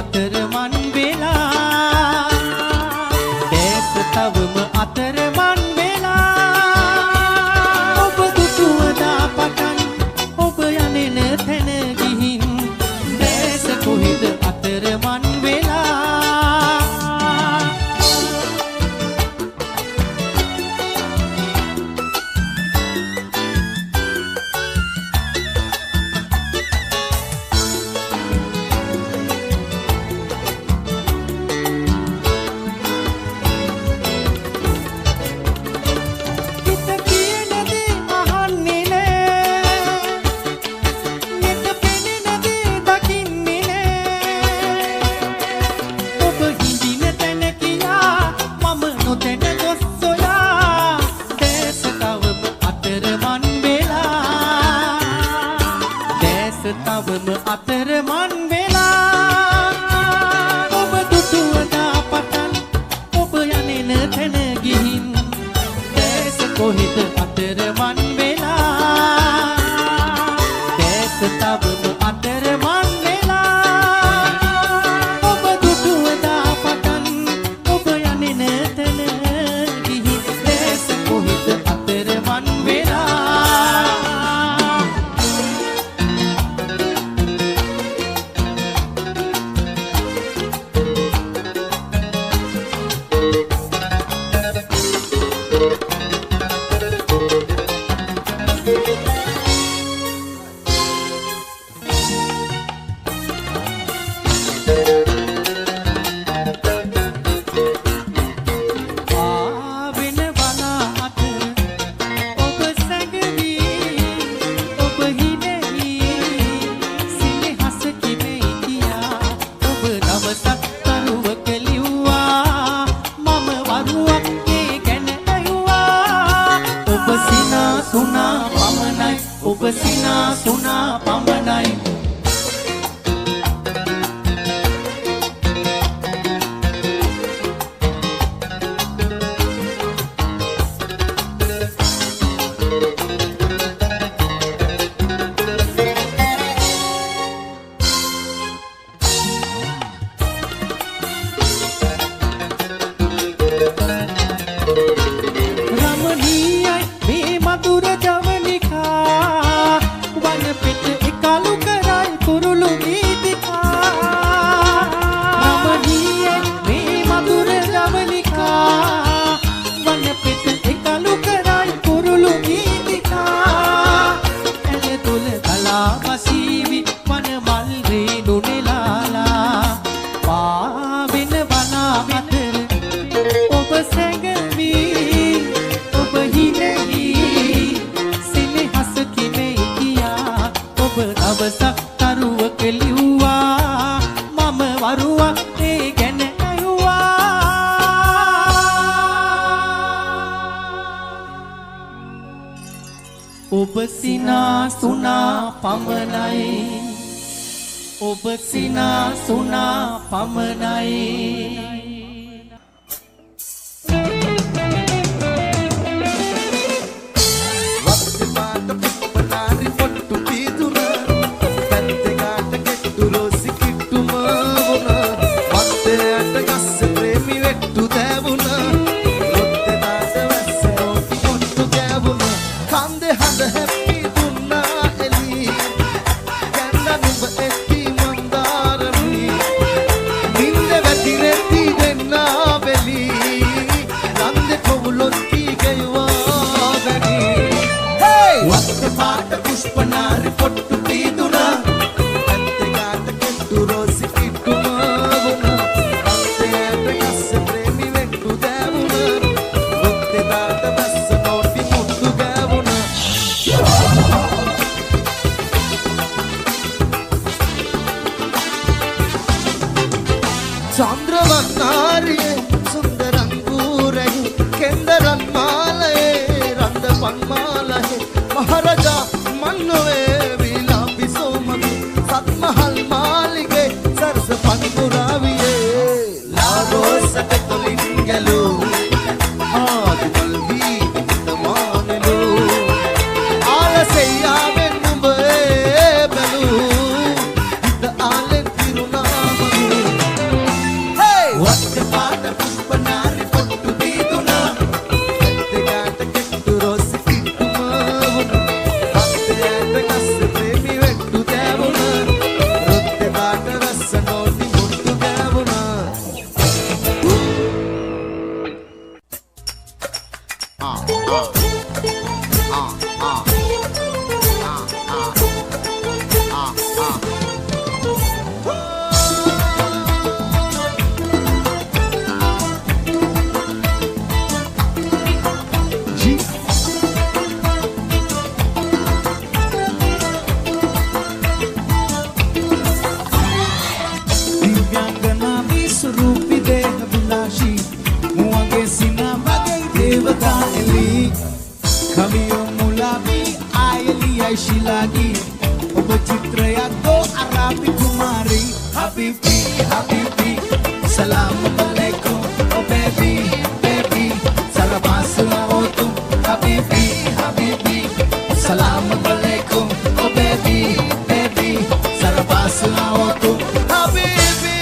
අතරමන් වෙලා දැස තවම අතරමන් වෙලා ඔබ දුටුවදා පටන් ඔබ යනෙන තැන ගිහින් දැස කොහෙද අතරමන් වෙලා තවම අතරමන් වෙලා ඔබ දුටුවදා පටන් ඔබ යනෙන තැන ගිහින් දැස කොහෙද අතරමන් වෙලා දැස තවම අතරමන් වෙලා ඔබ දුටුවදා පටන් ඔබ යනෙන තැන ගිහින් දැස කොහෙද අතරමන් වෙලා ඔබ සිනා සුනා පමණයි රමණීයයි මේ මధుර ජවනිකා වන පිට එකලු කරයි කුරුළු ගීතිකා රමණීයයි මේ මధుර ජවනිකා වන පිට එකලු කරයි කුරුළු ගීතිකා ඇය තුල කලා වසීවි වන මල් රේණු නෙලාලා පාවෙන වනා අතර ඔබ සැඟවි ඔබ හිනෙහි සිනහස කිමේ කියා ඔබ අවසක් තරුවක ලිව්වා මම වරුවක් ඒ ගැන ඇහුවා ඔබ සිනා සුනා පමණයි ඔබ සිනා සුනා පමණයි పుష్పనారి పొట్టు తీదునా అంతేగాట కెట్టు రోసి కిట్టుమావునా అంతేగాట కస్సె ప్రేమి వెట్టు దేవునా ఒత్తే దాట బస్స నోటి ముట్టు గావునా చంద్రవన్నారియే సుందరంగూరై కెందరన్మాలయే రంద పన్మాలయే మహారాజా మన్నువే విలాపి సోమవి సత్మహల్ మాలిగే సరస పన్పురావియే లాగో సకతొలింగలు ఆది మల్వి తమానలు ఆలసెయ్యావెన్నుబే బెలు ఇద్ద Alan తిరునామలు Silvatali Kamiyo mulabi ayali ay shilagi Oba chitraya go arabi kumari Habibi, Habibi Salaam alaikum Oh baby, baby Sarabas na o tu Habibi, Habibi Salaam alaikum Oh baby, baby Sarabas na o tu Habibi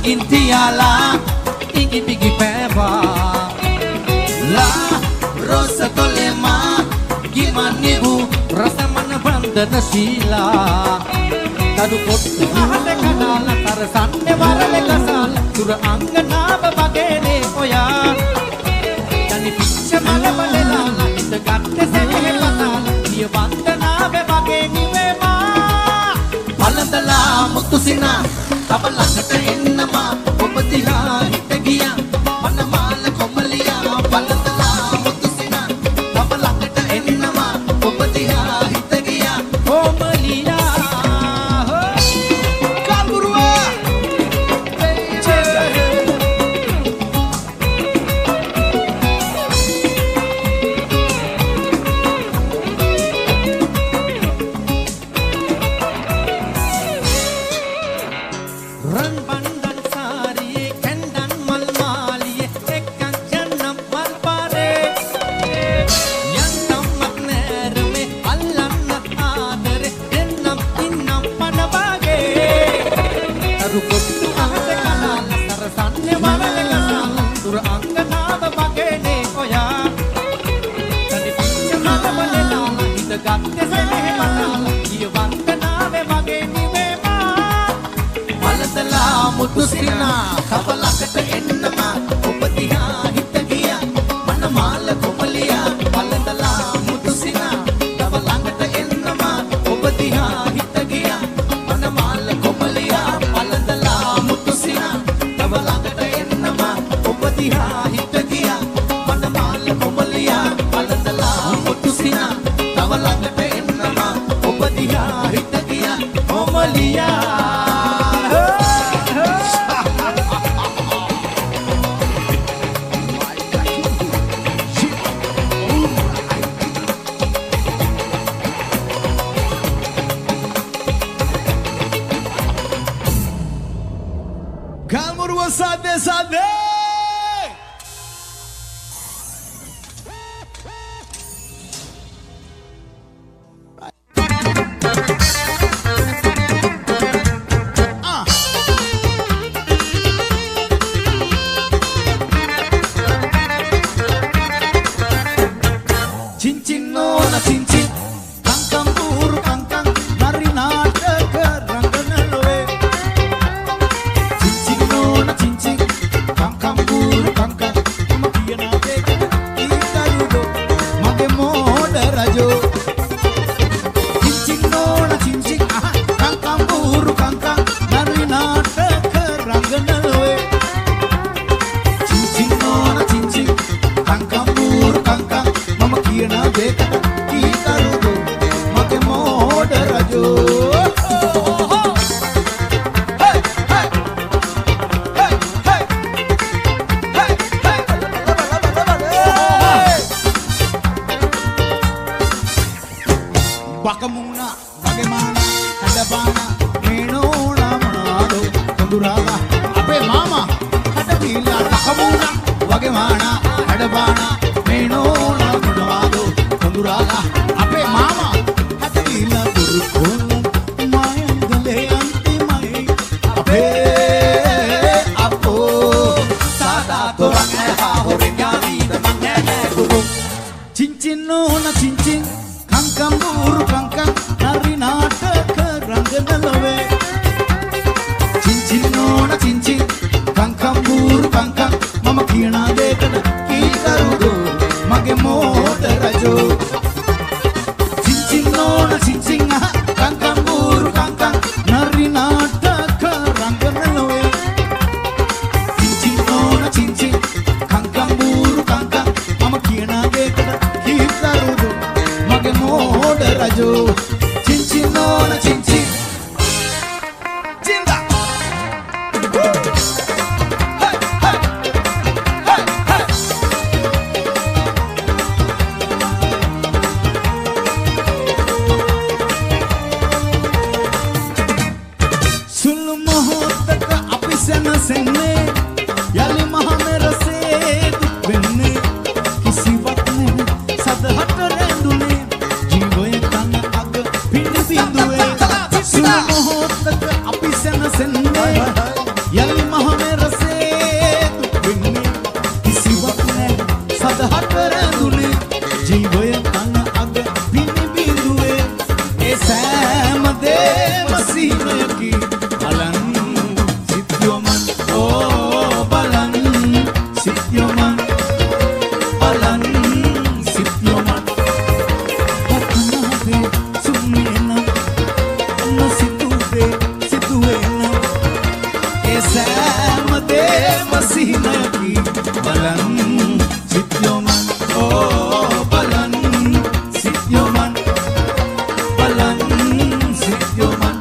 Intiala, Iggy Biggy Peva, La Rosa Tolema, Gimanibu, Rasamana Bandana Shila, Tadupot, Mahale Kanala, Tarasan, Nevarale Kasal, Tura Angana, Bagene, Oya, Tani Picha Malabalela, the Gatte Senelasal, Yavandana, Bageni Vema, Palandala, Mutusina. Abalangata innama obatiha hitagiya manamala komaliya palandala mutusina abalangata innama obatiha hitagiya komaliya kalburwa run bandan sariye kendan mal maliye ekkan jannam mal pare yannam magner me allanna adare dennam innam panabage taru kottu ahase kanal sarasanne walale kasal tur angana bagene oya tani picha malabalela hita ගත්තේ සෙනෙහ මනාල ඊය වන්දනාවේ මගේ නිවේමා මලදලා මුතු සිනා කව ළඟට එන්නමා ඔබ දිහා හිත ගියා මනමාල කොමලියා මලදලා මුතු සිනා කව ළඟට එන්නමා ඔබ දිහා හිත ගියා මනමාල කොමලියා මලදලා මුතු සිනා කව ළඟට එන්නමා ඔබ දිහා හිත ගියා මනමාල කොමලියා මලදලා මුතු සිනා කව ළඟට එන්නමා ඔබ දිහා හිත ගියා කොමලියා Calmurwa Sade Sade! Cincin nona cincin kangkang buru kangkang nari naataka ranganalowe cincin nona cincin kangkang buru kangkang mama kiyana dekada itarudo mage moda rajo cincin nona cincin kangkang buru kangkang nari naataka ranganalowe cincin nona cincin kangkang buru kangkang mama kiyana dekada itarudo mage moda rajo Bakamuna, bagaimana, ada bana, menona manado, kanduraga, ape mama, ada bila, bakamuna, bagaimana, ada bana, menona manado, kanduraga, ape mama, ada bila, burukun, mayangale anti mai, ape, apo, sada torang horen yari mangene guru cincin nona cincin, kangkang buru kangkang, nari naataka ranganalowe. Cincin nona cincin, kangkang buru kangkang, mama kiyana dekada itarudo mage moda rajo. Cincin nona cincin, kangkang buru kangkang, nari naataka ranganalowe. Cincin nona cincin, kangkang buru kangkang, mama kiyana dekada itarudo mage moda rajo. Cincin nona cincin, cinta. Hey, hey, hey, hey. Sulu mohotaka api sena senne, yali mahamera se dukvenne, kisiwak ne sadahat rendune, jivoye tana aga pindu binduwe. Sulu mohotaka api sena senne, yali mahamera se dukvenne, kisiwak ne sadahat rendune, jivoye tana aga pindu binduwe. Esam de masinaki balan sityoman oh balan sityoman balan sityoman pakanade sumena nasitude situena esam de masinaki balan sityoman oh balan sityoman balan sityoman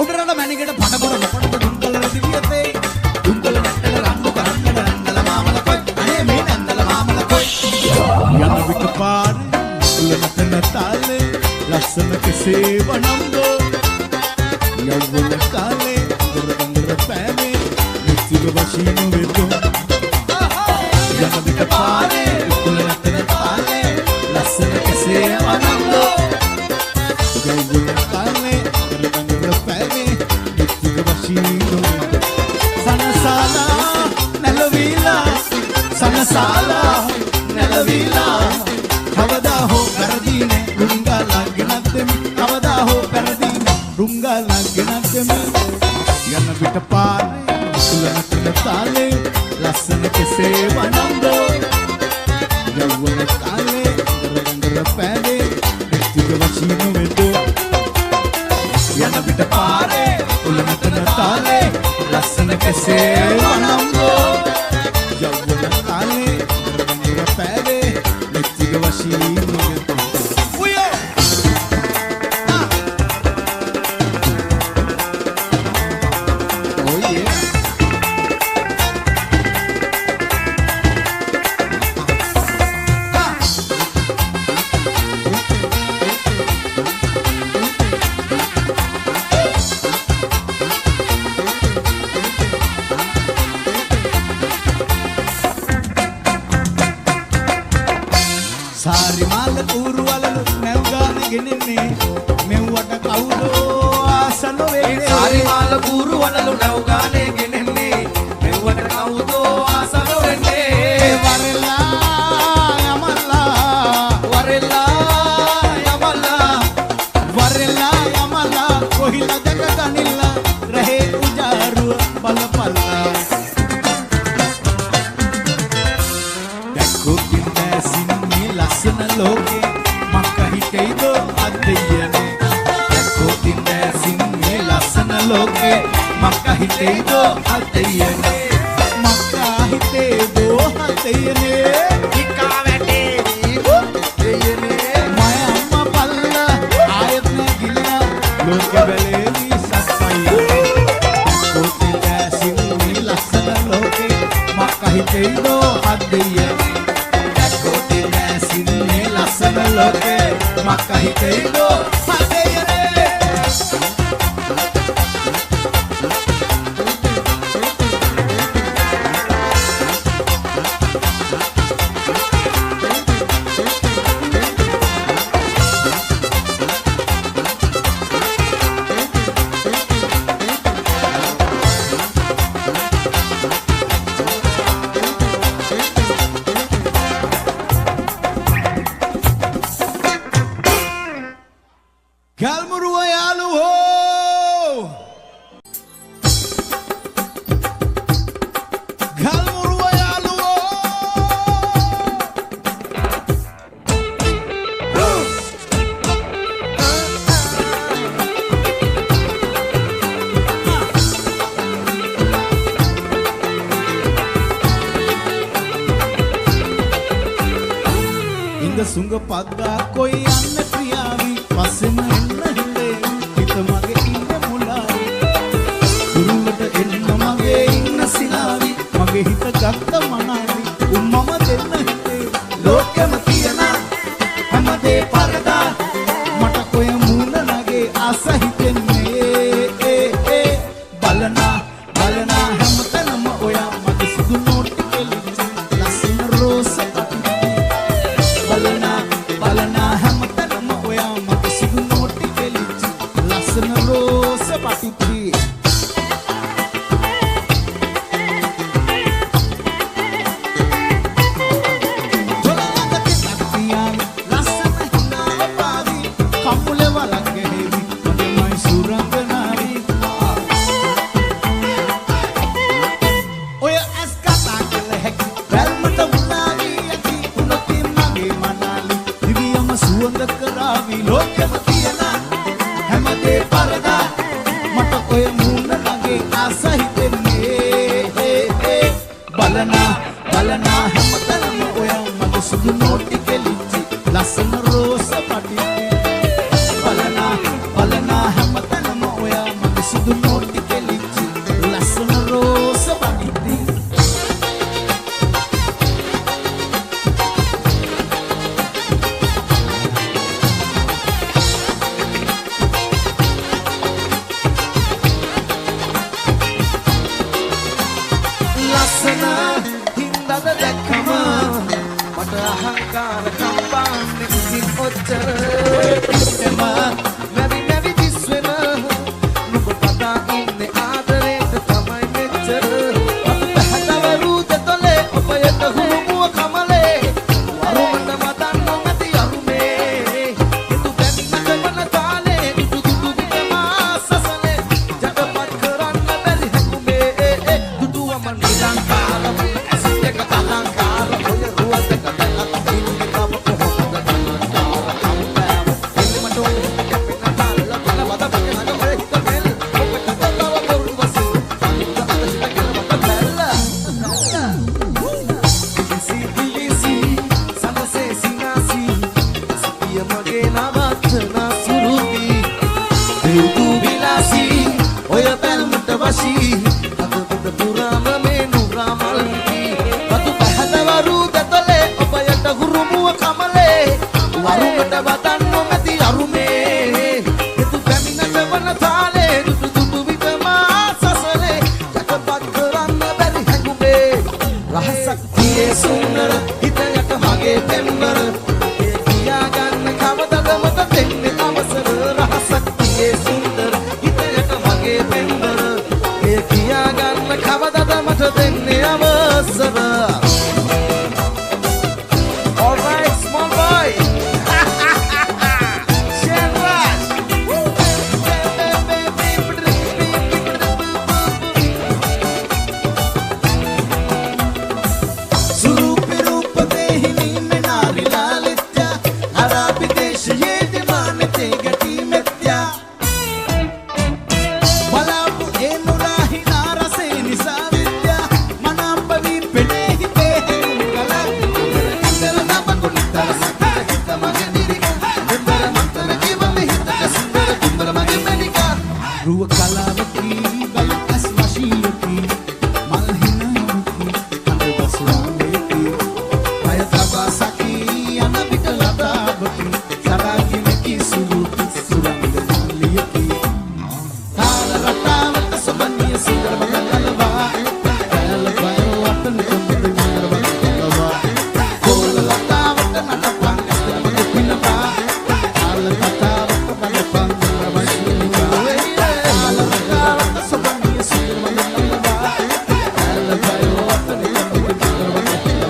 උඩරට මැනිකට පඩපොර මොකටද දුම්කල දිවියතේ දුම්කල නැට්ටල රම්බු කරන්නට රංගල මාමල කොයි අනේ මේ නැන්දල මාමල කොයි Yana vikapare, ulanatana tale, lasana kese vanamdo. Yavula kale, gurandra pane, nisiga vashino vedo. Yana vikapare, ulanatana tale, lasana kese vanamdo. නගනගම යන විට පාරේ උලන තාලේ ලස්සන කෙසේ වනම්දෝ යවුන කාලේ දරදර පැලේ දෙතිග වචින වෙදෝ යන විට පාරේ උලන තාලේ ලස්සන කෙසේ වනම්දෝ යවුන කාලේ දරදර පැලේ දෙතිග වචින වෙදෝ ශීල අදවද පුරාම මේ නුරාමල්කි වතු පහදවරු දතලේ ඔබ යට හුරුමුව කමලේ වරුමට වදන් නොමැති අරුමේ යතු පැමිණට වන තාලේ දුටු දුටු විතමා සසලේ යටපත් කරන්න බැරි හැඟුමේ රහසක් තියේ සුන්දර හිත යට මගේ පෙම්බර ඒ කියා ගන්න කවදද මට දෙන්නේ අවසර රහසක් තියේ සුන්දර හිත යට මගේ පෙම්බර ඒ කියා ගන්න කවදද මට දෙන්නේ අවසර All right, small boy. Shenraj. Surupi रूप देहिनी में नारी लालित्या अराबी देश ये दिमानते गटी मित्या बलापु ए नुराही नारसे निसा विद्या मनापवी पेटे ही पेहे कला इंदर नबकुनितर सत्तर हित मगे निरिका इंदर मंतर जीवन हित सुंदर कुंदर मगे मेनिका रूह कलावती बल अस्मशीयती मलहिनावती अंदर बसवालेती Saki, Anabita Ladabati, Saraki Miki Suluti, Suranga Naliyaki. Tala Ratavata Subani, Sundarabhagalava, Kalavayo, Watan Kundavandarabhagalava. Kola Latavata Natapanga, Pinava, Tala Ratavata Natapanga, Tala Ratavata Subani, Sundarabhagalava, Kalavayo, Watan Kundavandarabhagalava.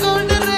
Golden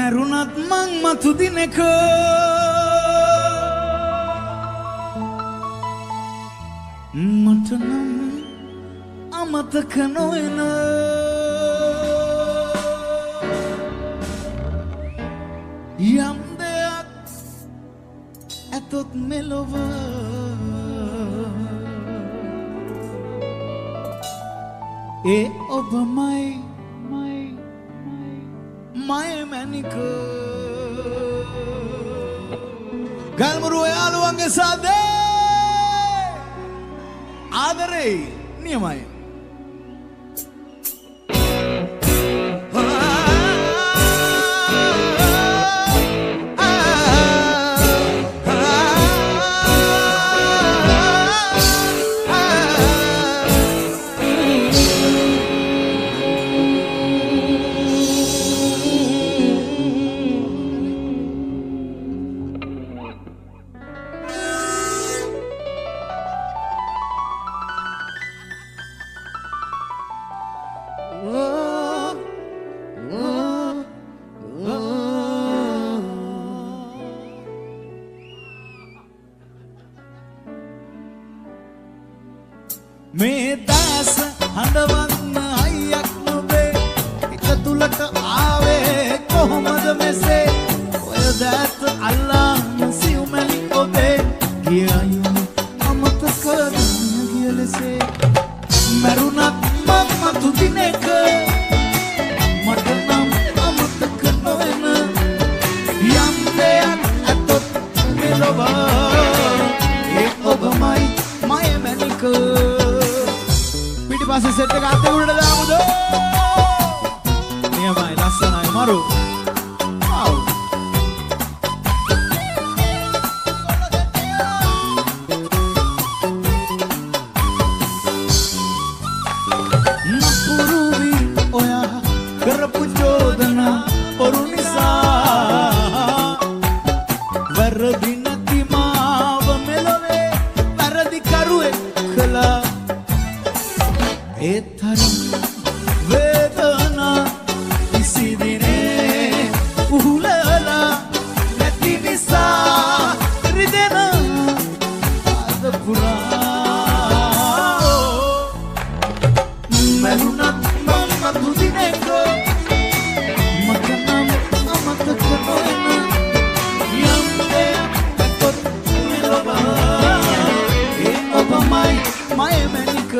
මරුණත් මං මතු දිනක මට නම් අමතක නොවන යම් දෙයක් ඇතොත් මෙලොව ඒ ඔබමයි මයි මැනික ගල්මුරුව යාළුවන්ගේ සාදේ ආදරේ නියමයි මේ දැස හඬවන්න අයියක් නොබේ එක තුලට ආවේ කොහොමද මෙසේ ඔය දැත් අල්ලාන්න සිව්මැලි ඔබේ කියයුන අමතක ගිය ලෙසේ මරුණත් මම මතු දිනක මට නම් අමතක නොවන යම් දෙයක් ඇතොත් මෙලොව ඒ ඔබමයි මය මැනික පිටිපස්සේ සෙට් එක අතේ උඩට දාමුද නියමයි ලස්සනයි මරු ආව් නපුරුවි ඔයා කරපු චෝදනා පොරු නිසා වැරදි නැති මාව මෙලොවේ වැරදි කරුවෙක් කළා ඒ තරම් වේදනා කිසි දිනේ උහුලලා නැති නිසා රිදෙන අද පුරා මරුණත් මම මතු දිනක මට නම් අමතක නොවන යම් දෙයක් ඇතොත් මෙලොව ඒ ඔබමයි මය මැනික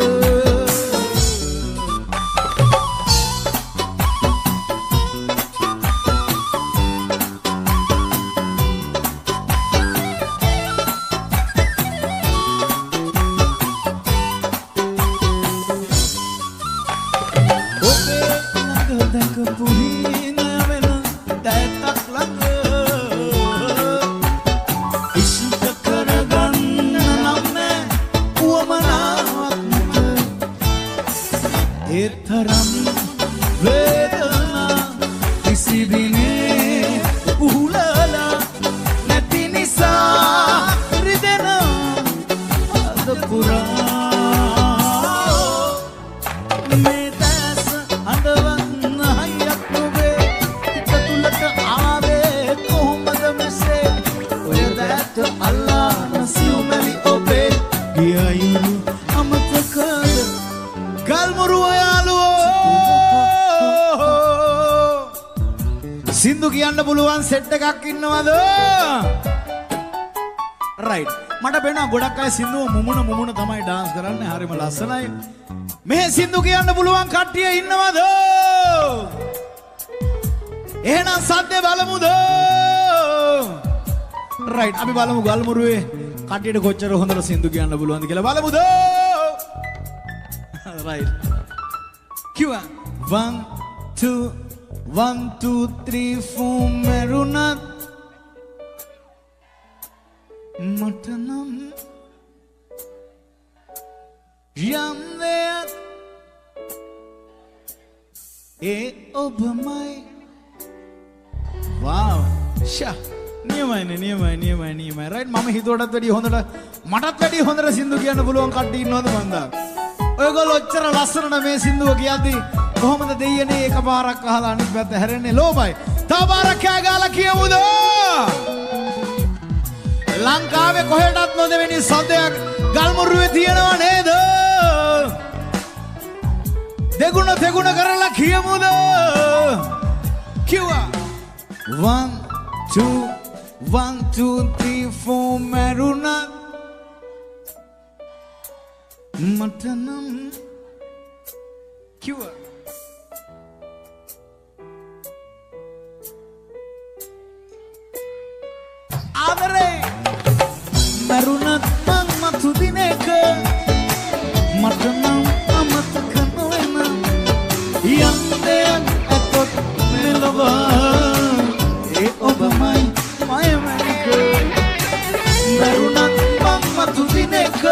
සින්දු කියන්න පුළුවන් සෙට් එකක් ඉන්නවද? රයිට්. මට පේනවා ගොඩක් අය සින්දුව මුමුණ තමයි ඩාන්ස් කරන්නේ. හරිම ලස්සනයි. මේ සින්දු කියන්න පුළුවන් කට්ටිය ඉන්නවද? එහෙනම් සද්දේ බලමුද? රයිට්. අපි බලමු ගල්මුරුවේ කට්ටියට කොච්චර හොඳට සින්දු කියන්න පුළුවන්ද කියලා බලමුද? රයිට්. කිව්වා 1 2 3 4 මරුණත් මට නම් යම් දෙයක් ඒ ඔබමයි වාව් ෂා නියමයි රයිට් මම හිතුවටත් වැඩිය හොඳට මටත් වැඩිය හොඳට සින්දු කියන්න පුළුවන් කට්ටිය ඉන්නවද මන්දා ඔයගොල්ලෝ ඔච්චර ලස්සනට මේ සින්දුව කියද්දි කොහොමද දෙයියනේ එකපාරක් අහලා අනිත් පැත්ත හැරෙන්නේ ලෝබයි තවපාරක් කෑ ගාලා කියමුද? ලංකාවේ කොහෙටත් නොදෙවෙනි සද්දයක් ගල්මුරුවේ තියෙනවා නේද? දෙගුණ තෙගුණ කරලා කියමුද? කිව්වා 1 2 3 4 මරුණා මට නම් කිව්වා ආදරේ මරුණත් මං මතු දිනක මට නම් අමතක නොවෙන යන්නේ අතොත් මෙලව ඒ ඔබමයි මයමනික මරුණත් මං මතු දිනක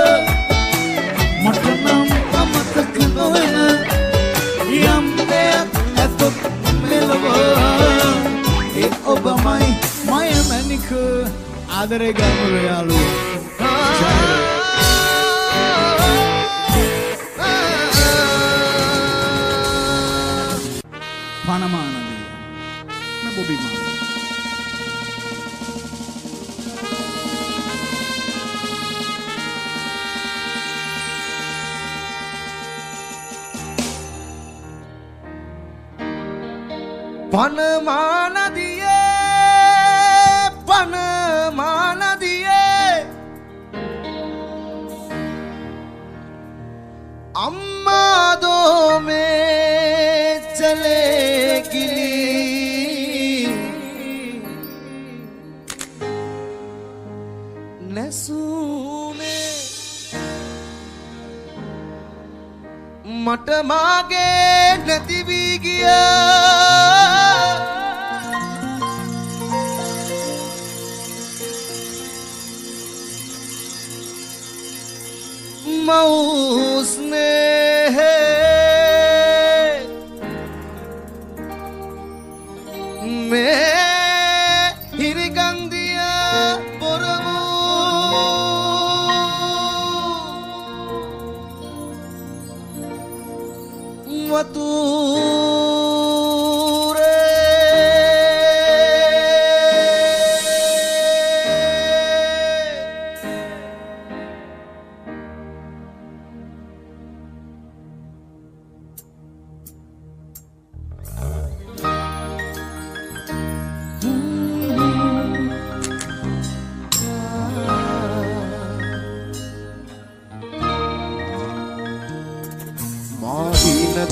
මට නම් අමතක නොවෙන යන්නේ අතොත් මෙලව ඒ ඔබමයි මයමනික ආදරේ ගමුරු යාළුවෝ Panama मैं Bobby मां Panama nadiye amma do mein चलेगी नसूने मट मागे नदी भी गया मौसने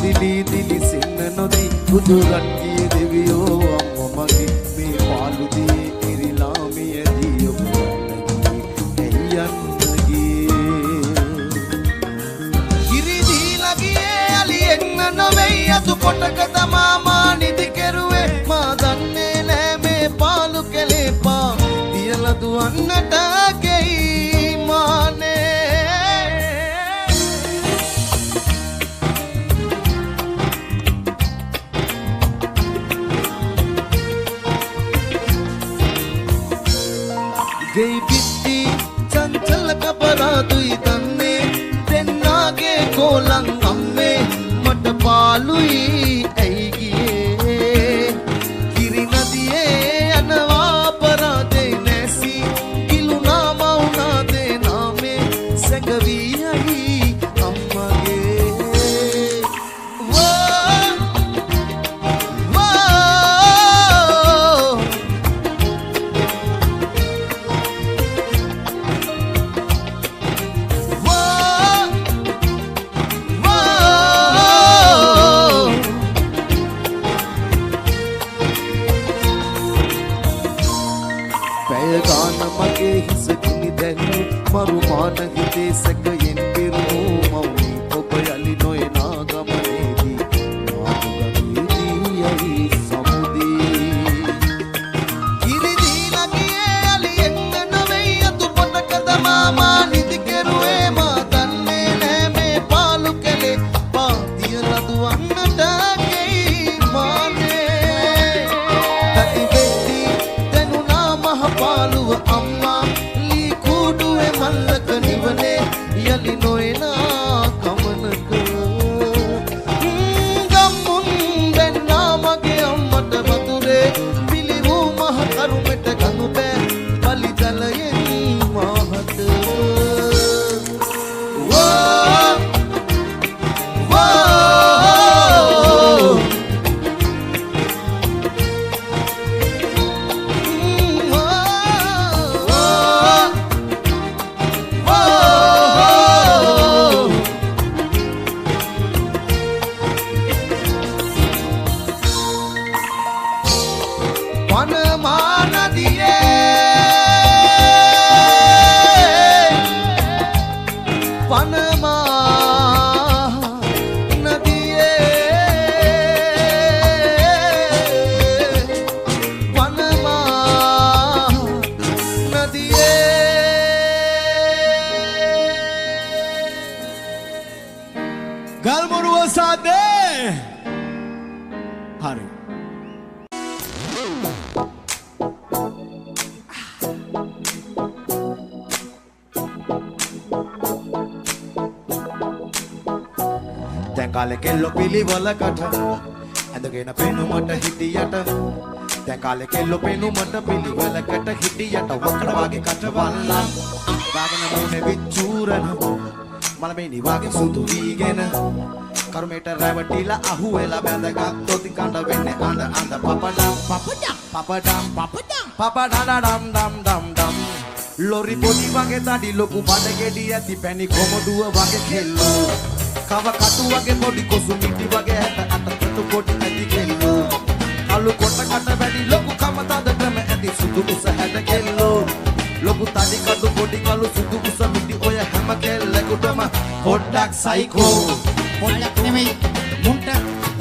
दिली दिली सिन्न नदी बुදුරන්ගේ දෙවියෝ අම්ම මගේ මේ පාළු දී ඉරිලාමිය දියෝ එයන්නගේ ඉරි දීලගේ අලියෙන්න නොවේ අතු කොටක තමා මා නිදි කෙරුවේ මා දන්නේ නෑ මේ පාළු කෙලෙපා දියලා දුවන්නට ගෙයි මානේ गई बिट्टी चंचल कपरा दुई तन्ने तेन्नागे कोलंग अम्मे मट पालुई ऐगिए किरी नदिये अनवा परा दे नैसी किलु नामा उना दे नामे सगवी आई अम्मगे मगे हिसकिनी दनु मरुमान हिते सकयेन पिरु मौनी ओबयलि नोय नागमनेदी नागमनेदी आई समुदी किरिदी लगिये अली එන්න නොවේ අතු පොටක දමාමා නිදි කෙරුවේ මා දන්නේ නෑ මේ පාළු කෙලේ පාතියලා දුවන්නට ගෙයි මානේ තටි වෙටි දනුනා මහ පාළුව අම්මා ලී කුඩුවේ මල්ලක නිවනේ පනමා නදියේ පනමා නදියේ ගල්මුරුව සාදේ හරි දැන් කාලේ කෙල්ලෝ පිළිවෙලකට ඇඳගෙන පෙනුමට හිටියට දැන් කාලේ කෙල්ලෝ පෙනුමට පිළිවෙලකට හිටියට වක්ර වාගේ කටවල්ලා ගාගෙන මොනේ විචූරන මලමේනි වාගේ සුදු වීගෙන කර්මයට රැවටිලා අහුවෙලා බැඳගත්තොත් කඳ වෙන්නේ අඳ අඳ පපඩම් පපඩම් ඩම් ඩම් ලොරි පොඩි වගේ තඩි ලොකු බඩ ගෙඩි ඇති පැණි කොමඩුව වගේ කෙල්ලෝ කව කටු වගේ පොඩි කොසු මිටි වගේ හැට අට කටු පොඩි ඇති කෙල්ලෝ අලු කොට කට වැඩි ලොකු කම තද ක්‍රම ඇති සුදු උස හැද කෙල්ලෝ ලොකු තඩි කටු පොඩි කලු සුදු උස මිටි ඔය හැම කෙල්ලෙකුටම පොඩ්ඩක් සයිකෝ පොඩ්ඩක් නෙමෙයි මුන්ට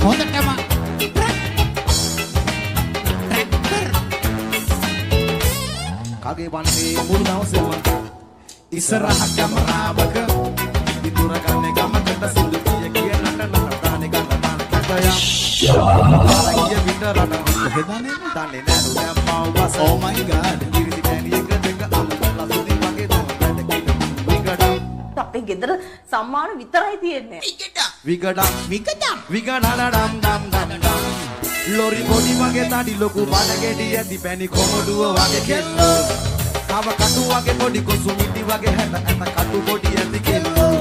හොඳටම කගේ වන්නේ මුළු දවසේම ඉස්සරහ කැමරාවක ඉතුර ගන්න ගමකට සින්දු කිය කිය නට දානේ ගන්න දාන කටයම් ආරයිය විතරට කොහෙදනේ දාන්නේ නෑනු දැම්මව බස oh my god ඉරිදි පැණියක දෙක අම්මලා සුදි වගේ දැන් විගඩම් අපේ ගෙදර සම්මාන විතරයි තියෙන්නේ. විගඩම් විගඩම් ඩම් ලොරි පොඩි වගේ තඩි ලොකු බඩ ගෙඩි ඇති පැණි කොමඩුව වගේ කෙල්ලෝ කව කටු වගේ පොඩි කොසු මිටි වගේ හැට ඇත කටු පොඩි ඇති කෙල්ලෝ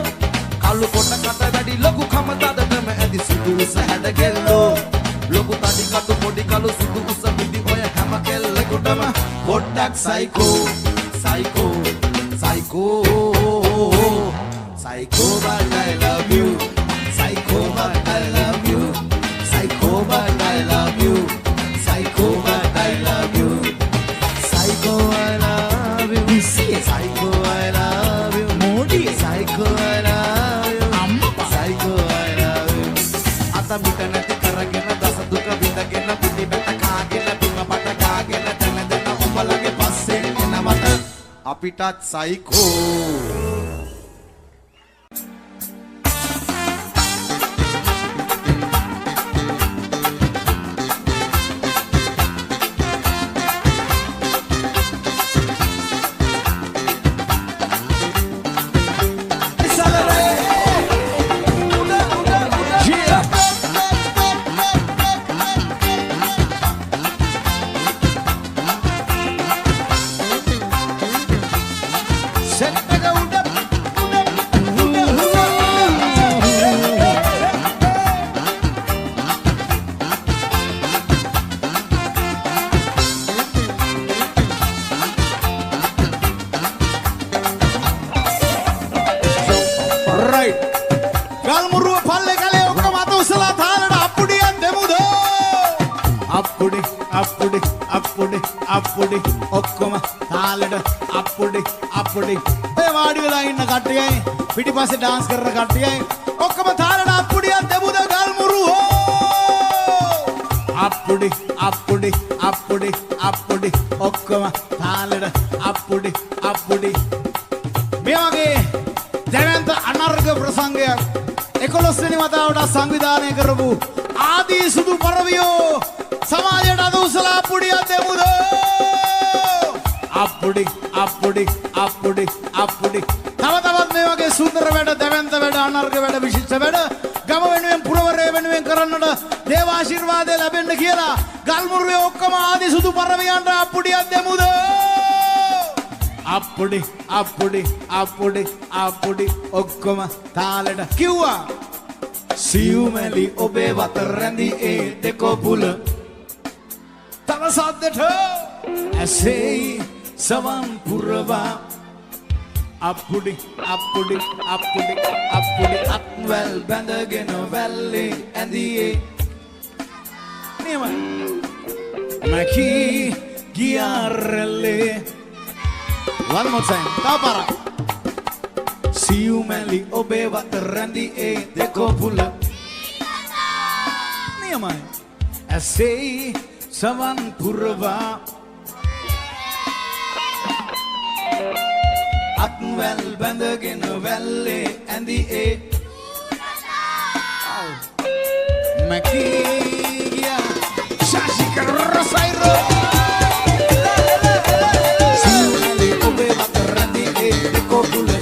කළු කොට කට වැඩි ලොකු කම තද ක්‍රම ඇති සුදු උස හැද කෙල්ලෝ ලොකු තඩි කටු පොඩි කළු සුදු උස මිටි ඔය හැම කෙල්ලෙකුටම පොඩ්ඩක් psycho psycho psycho psycho but I love you Psycho but I love you Psycho but I love you Psycho but I love you Psycho I love you Psycho I love you Modi Psycho I love you Amma Psycho I love you Ata mita නැති කරගෙන දස දුක විඳගෙන පිටි බැට කාගෙන බිම පට කාගෙන තන දෙන උඹලගේ පස්සේ එනවට අපිටත් සයිකෝ අප්පුඩි ඔක්කොම තාලෙට අප්පුඩි ඔය වාඩි වෙලා ඉන්න කට්ටියයි පිටිපස්සේ ඩාන්ස් කරන කට්ටියයි ඔක්කොම තාලෙට අප්පුඩියක් දෙමුද ගල්මුරුවෝ අප්පුඩි ඔක්කොම තාලෙට අප්පුඩි මේ වගේ දැවැන්ත අනර්ග ප්‍රසංගයක් 11 වෙනි වතාවට සංවිධානය කරපු ආදී සුදු පරවියෝ සමාජයට අද උසලා අප්පුඩියක් දෙමුද අප්පුඩි තව තවත් මේ වගේ සුන්දර වැඩ දැවැන්ත වැඩ අනර්ග වැඩ විශිෂ්ට වැඩ ගම වෙනුවෙන් පුරවරය වෙනුවෙන් කරන්නට දේව ආශිර්වාදය ලැබෙන්න කියලා ගල්මුරුවේ ඔක්කොම ආදී සුදු පරවියන්ට අප්පුඩියක් දෙමුද අප්පුඩි ඔක්කොම තාලෙට කිව්වා සියුමැලි ඔබේ වතර රැඳි ඒ දෙකොපුල තව සද්දට ඇසෙයි සවන් පුරවා අප්පුඩි අත්වැල් බැඳගෙන වැල්ලේ ඇඳියේ නියමයි මැකී ගියාරල්ලේ one more time tapara සියුමැලි ඔබේ වත රැඳි ඒ දෙකොපුල නියමයි ඇසෙයි සවන් පුරවා අත්වැල් බැඳගෙන වැල්ලේ ඇඳි ඒ මැකීගිය ශාසික රසයිරෝ සියුමැලි ඔබේ වත රැඳි ඒ දෙකොපුල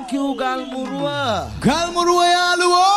thank you ගල්මුරුව. ගල්මුරුව යාළුවෝ